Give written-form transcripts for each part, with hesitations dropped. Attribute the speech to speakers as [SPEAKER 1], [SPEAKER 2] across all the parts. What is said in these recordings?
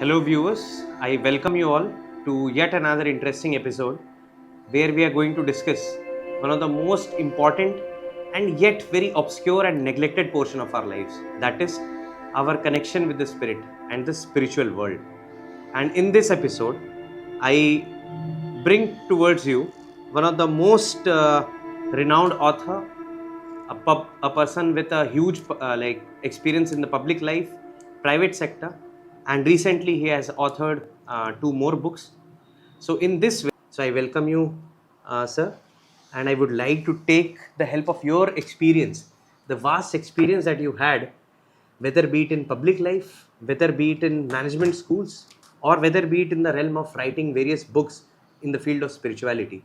[SPEAKER 1] Hello, viewers. I welcome you all to yet another interesting episode where we are going to discuss one of the most important and yet very obscure and neglected portion of our lives, that is our connection with the spirit and the spiritual world. And in this episode, I bring towards you one of the most renowned author, a person with a huge experience in the public life, private sector, and recently he has authored two more books. So in this way, so I welcome you, sir, and I would like to take the help of your experience, the vast experience that you had, whether be it in public life, whether be it in management schools, or whether be it in the realm of writing various books in the field of spirituality.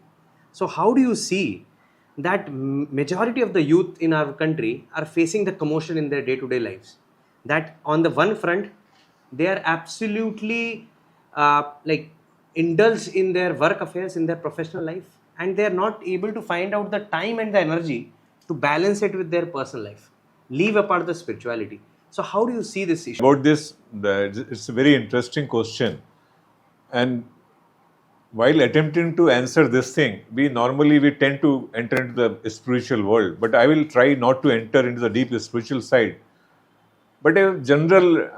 [SPEAKER 1] So how do you see that majority of the youth in our country are facing the commotion in their day-to-day lives? That on the one front, they are absolutely indulged in their work affairs, in their professional life, and they are not able to find out the time and the energy to balance it with their personal life, leave apart the spirituality. So how do you see this issue?
[SPEAKER 2] About this, it's a very interesting question. And while attempting to answer this thing, we tend to enter into the spiritual world. But I will try not to enter into the deep spiritual side. But a general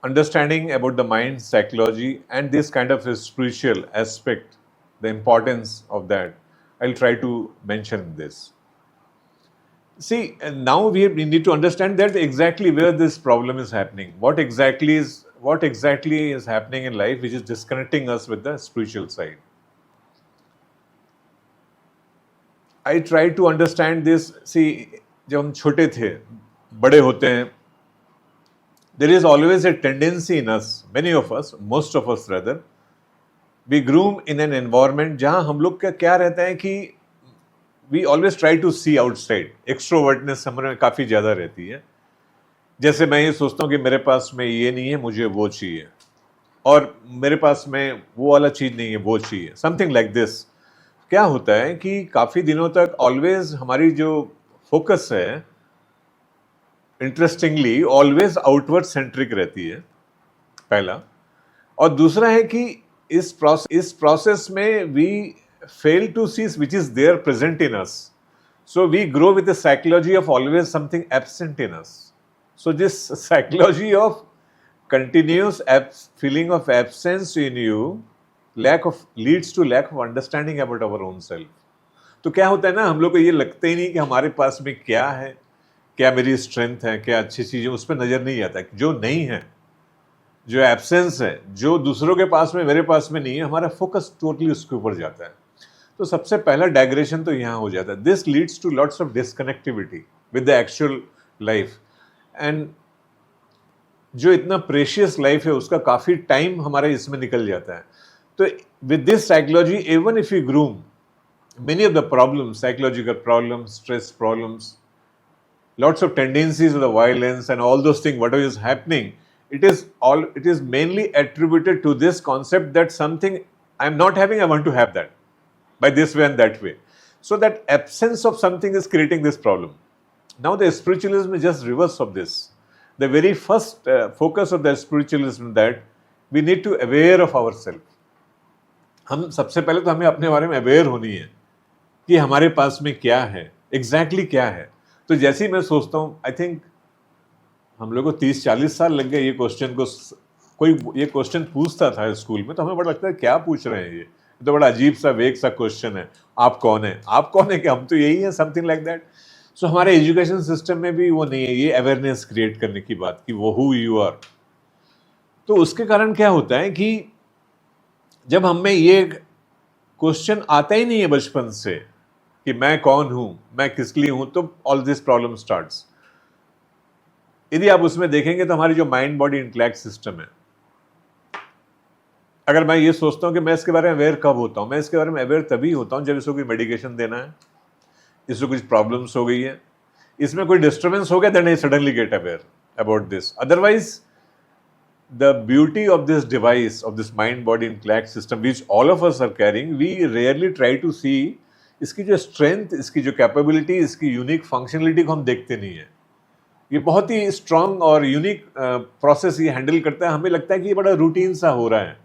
[SPEAKER 2] understanding about the mind, psychology, and this kind of a spiritual aspect, the importance of that, I'll try to mention this. See, and now we need to understand that exactly where this problem is happening. What exactly is happening in life which is disconnecting us with the spiritual side. I try to understand this. See, जब हम छोटे थे, बड़े होते हैं, there is always a tendency in us, many of us, most of us rather, we groom in an environment जहाँ हम लोग का क्या रहता है कि we always try to see outside. Extrovertness हमारे काफ़ी ज़्यादा रहती है. जैसे मैं ये सोचता हूँ कि मेरे पास में ये नहीं है, मुझे वो चाहिए, और मेरे पास में वो वाला चीज़ नहीं है, वो चाहिए, समथिंग लाइक दिस. क्या होता है कि काफ़ी दिनों तक ऑलवेज हमारी जो फोकस है, इंटरेस्टिंगली ऑलवेज आउटवर्ड सेंट्रिक रहती है, पहला. और दूसरा है कि इस प्रोसेस में we fail to see which is there present in us. So we grow with the psychology of always something absent in us. So this psychology of continuous feeling of absence in you leads to lack of understanding about our own self. तो क्या होता है ना, हम लोग को ये लगता ही नहीं कि हमारे पास में क्या है, क्या मेरी स्ट्रेंथ है, क्या अच्छी चीज़ें, उस पर नज़र नहीं आता. जो नहीं है, जो एब्सेंस है, जो दूसरों के पास में मेरे पास में नहीं है, हमारा फोकस टोटली उसके ऊपर जाता है. तो सबसे पहला डाइग्रेशन तो यहाँ हो जाता है. This leads to lots of disconnectivity with the actual life. And जो इतना प्रेशियस लाइफ है उसका काफ़ी टाइम हमारा इसमें निकल जाता है. तो with this psychology, even if you groom many of the problems, psychological problems, stress problems, lots of tendencies of the violence and all those things, whatever is happening, it is mainly attributed to this concept that something I'm not having, I want to have that by this way and that way. So that absence of something is creating this problem. Now the spiritualism is just reverse of this. The very first focus of the spiritualism that we need to aware of ourselves. हम सबसे पहले तो हमें अपने बारे में aware होनी है कि हमारे पास में क्या है, एग्जैक्टली क्या है. तो जैसे ही मैं सोचता हूँ, आई थिंक हम लोग को 30-40 साल लग गए ये क्वेश्चन को. कोई ये क्वेश्चन पूछता था स्कूल में तो हमें बड़ा लगता है क्या पूछ रहे हैं, ये तो बड़ा अजीब सा वेग सा क्वेश्चन है. आप कौन है, आप कौन है, कि हम तो यही है, समथिंग लाइक दैट. सो हमारे एजुकेशन सिस्टम में भी वो नहीं है ये अवेयरनेस क्रिएट करने की बात कि वो हु यू आर. तो उसके कारण क्या होता है कि जब हम में ये क्वेश्चन आता ही नहीं है बचपन से कि मैं कौन हूं, मैं किस लिए हूं, तो ऑल दिस प्रॉब्लम स्टार्ट्स. यदि आप उसमें देखेंगे तो हमारी जो माइंड बॉडी इंटेलेक्ट सिस्टम है, अगर मैं ये सोचता हूं कि मैं इसके बारे में अवेयर कब होता हूं, मैं इसके बारे में अवेयर तभी होता हूं जब इसको कोई मेडिकेशन देना है, इसको कुछ प्रॉब्लम्स हो गई है, इसमें कोई डिस्टर्बेंस हो गया, then I suddenly get aware about this. Otherwise the beauty of this device, of this mind body intellect system which all of us are carrying, we rarely try to see इसकी जो strength, इसकी जो capability, इसकी unique functionality को हम देखते नहीं है. ये बहुत ही स्ट्रांग और यूनिक प्रोसेस ये हैंडल करता है. हमें लगता है कि ये बड़ा रूटीन सा हो रहा है,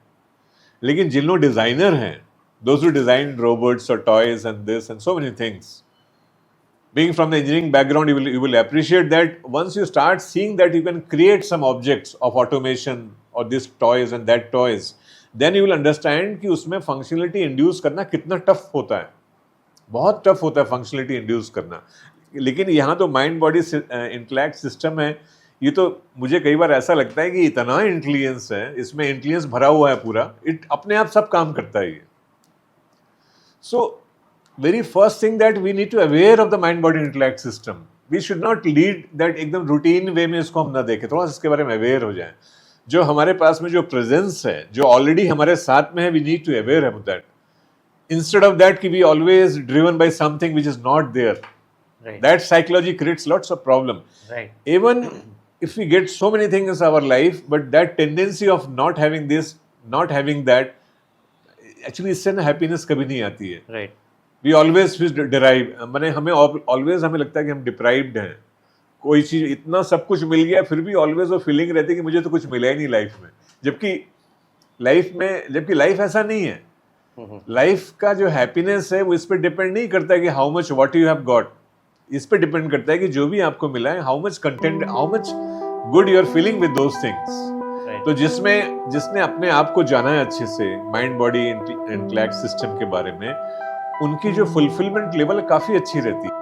[SPEAKER 2] लेकिन जिन लोग डिजाइनर हैं, those who designed robots or toys and this and so many things, being from the engineering background, you will appreciate that once you start seeing that you can create some objects of automation or this toys and that toys, then you will understand कि उसमें functionality induce करना कितना tough होता है. बहुत tough होता है functionality induce करना. लेकिन यहाँ तो माइंड बॉडी इंटेलेक्ट सिस्टम है. ये तो मुझे कई बार ऐसा लगता है कि इतना इंटेलिजेंस है, इसमें इंटेलिजेंस भरा हुआ है पूरा, इट अपने आप सब काम करता है ये. So very first thing that we need to aware of the mind body intellect system. We should not lead that एकदम रूटीन वे में इसको हम ना देखें, थोड़ा सा इसके बारे में अवेयर हो जाए. जो हमारे पास में जो प्रेजेंस है, जो ऑलरेडी हमारे साथ में है, we need to aware of that. Instead of that, we always driven by something which is not there.
[SPEAKER 1] Right.
[SPEAKER 2] That psychology creates lots of problem.
[SPEAKER 1] Right.
[SPEAKER 2] Even if we get so many things in our life, but that tendency of not having this, not having that, actually इससे ना happiness कभी नहीं आती है.
[SPEAKER 1] Right.
[SPEAKER 2] We always feel derive. माने हमें always हमें लगता है कि हम deprived हैं. कोई चीज इतना सब कुछ मिल गया, फिर भी always वो feeling रहती है कि मुझे तो कुछ मिला ही नहीं लाइफ में. जबकि लाइफ ऐसा नहीं है. लाइफ का जो हैप्पीनेस है वो इस पर डिपेंड नहीं करता है कि how much what you have got. इस पर डिपेंड करता है कि जो भी आपको मिला है, how much content, how much good you are feeling with those things. तो जिसने अपने आप को जाना है अच्छे से, माइंड बॉडी इंटेलेक्ट सिस्टम के बारे में, उनकी जो फुलफिलमेंट लेवल काफी अच्छी रहती है.